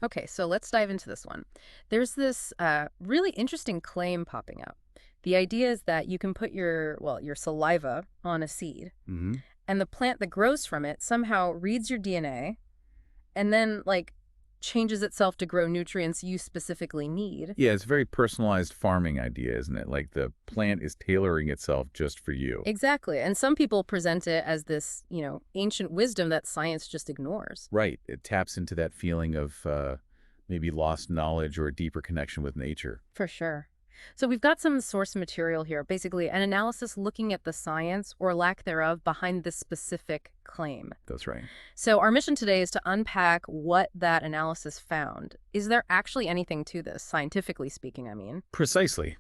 Okay, so let's dive into this one. There's this really interesting claim popping up. The idea is that you can put your saliva on a seed, Hmm. and the plant that grows from it somehow reads your DNA and then, like, changes itself to grow nutrients you specifically need. Yeah, it's a very personalized farming idea, isn't it? Like the plant is tailoring itself just for you. Exactly. And some people present it as this, ancient wisdom that science just ignores. Right. It taps into that feeling of maybe lost knowledge or a deeper connection with nature. For sure. So we've got some source material here, basically an analysis looking at the science or lack thereof behind this specific claim. That's right. So our mission today is to unpack what that analysis found. Is there actually anything to this, scientifically speaking, I mean? Precisely.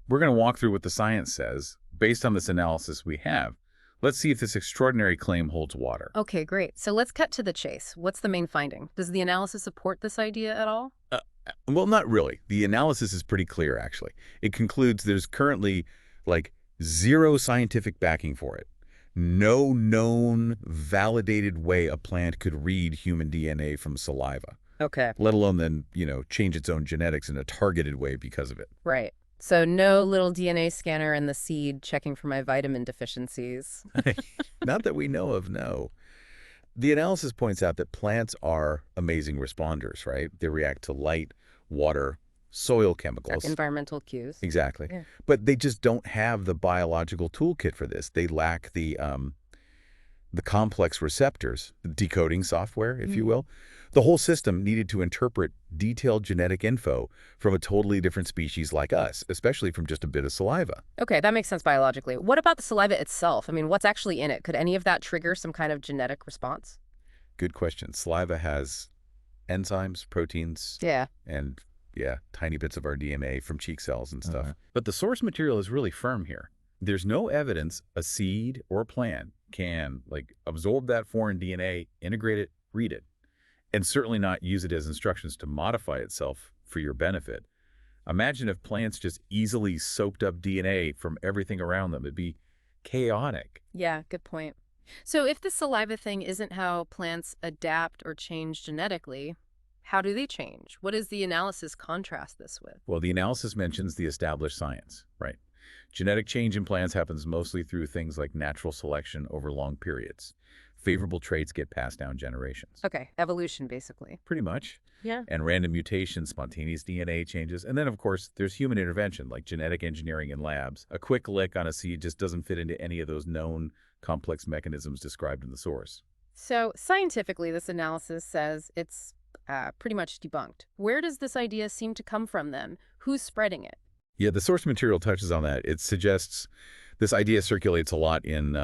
We're going to walk through what the science says based on this analysis we have. Let's see if this extraordinary claim holds water. Okay, great. So let's cut to the chase. What's the main finding? Does the analysis support this idea at all? Well, not really. The analysis is pretty clear, actually. It concludes there's currently like zero scientific backing for it. No known, validated way a plant could read human DNA from saliva, Okay. let alone then, change its own genetics in a targeted way because of it. Right. So no little DNA scanner in the seed checking for my vitamin deficiencies. Not that we know of, no. The analysis points out that plants are amazing responders, right? They react to light, water, soil chemicals. Environmental cues. Exactly. Yeah. But they just don't have the biological toolkit for this. They lack the complex receptors, the decoding software, if you will. The whole system needed to interpret detailed genetic info from a totally different species like us, especially from just a bit of saliva. Okay, that makes sense biologically. What about the saliva itself? I mean, what's actually in it? Could any of that trigger some kind of genetic response? Good question. Saliva has enzymes, proteins, Yeah. and yeah, tiny bits of our DNA from cheek cells and stuff. But the source material is really firm here. There's no evidence a seed or a plant can absorb that foreign DNA, integrate it, read it, and certainly not use it as instructions to modify itself for your benefit. Imagine if plants just easily soaked up DNA from everything around them. It'd be chaotic. Yeah, good point. So if the saliva thing isn't how plants adapt or change genetically, how do they change? What does the analysis contrast this with? Well, the analysis mentions the established science, right? Genetic change in plants happens mostly through things like natural selection over long periods. Favorable traits get passed down generations. Okay, evolution, basically. Pretty much. Yeah. And random mutations, spontaneous DNA changes. And then, of course, there's human intervention, like genetic engineering in labs. A quick lick on a seed just doesn't fit into any of those known complex mechanisms described in the source. So scientifically, this analysis says it's pretty much debunked. Where does this idea seem to come from then? Who's spreading it? Yeah, the source material touches on that. It suggests this idea circulates a lot in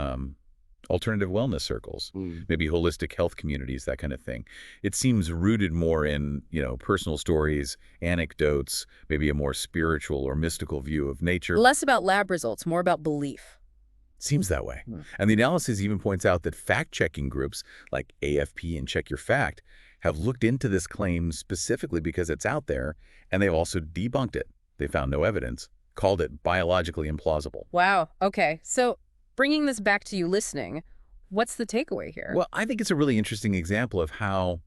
alternative wellness circles, maybe holistic health communities, that kind of thing. It seems rooted more in, personal stories, anecdotes, maybe a more spiritual or mystical view of nature. Less about lab results, more about belief. Seems that way. Hmm. And the analysis even points out that fact-checking groups like AFP and Check Your Fact have looked into this claim specifically because it's out there, and they've also debunked it. They found no evidence, called it biologically implausible. Wow. Okay. So bringing this back to you listening, what's the takeaway here? Well, I think it's a really interesting example of how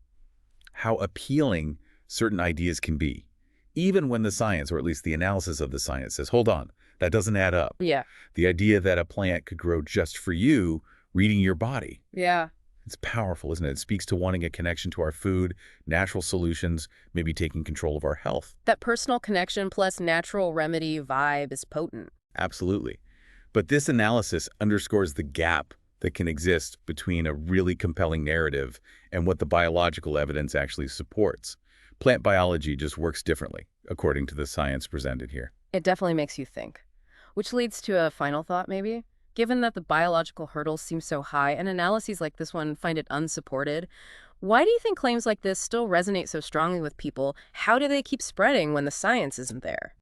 appealing certain ideas can be, even when the science, or at least the analysis of the science, says, hold on, that doesn't add up. Yeah. The idea that a plant could grow just for you, reading your body. Yeah. It's powerful, isn't it? It speaks to wanting a connection to our food, natural solutions, maybe taking control of our health. That personal connection plus natural remedy vibe is potent. Absolutely. But this analysis underscores the gap that can exist between a really compelling narrative and what the biological evidence actually supports. Plant biology just works differently, according to the science presented here. It definitely makes you think. Which leads to a final thought, maybe. Given that the biological hurdles seem so high and analyses like this one find it unsupported, why do you think claims like this still resonate so strongly with people? How do they keep spreading when the science isn't there?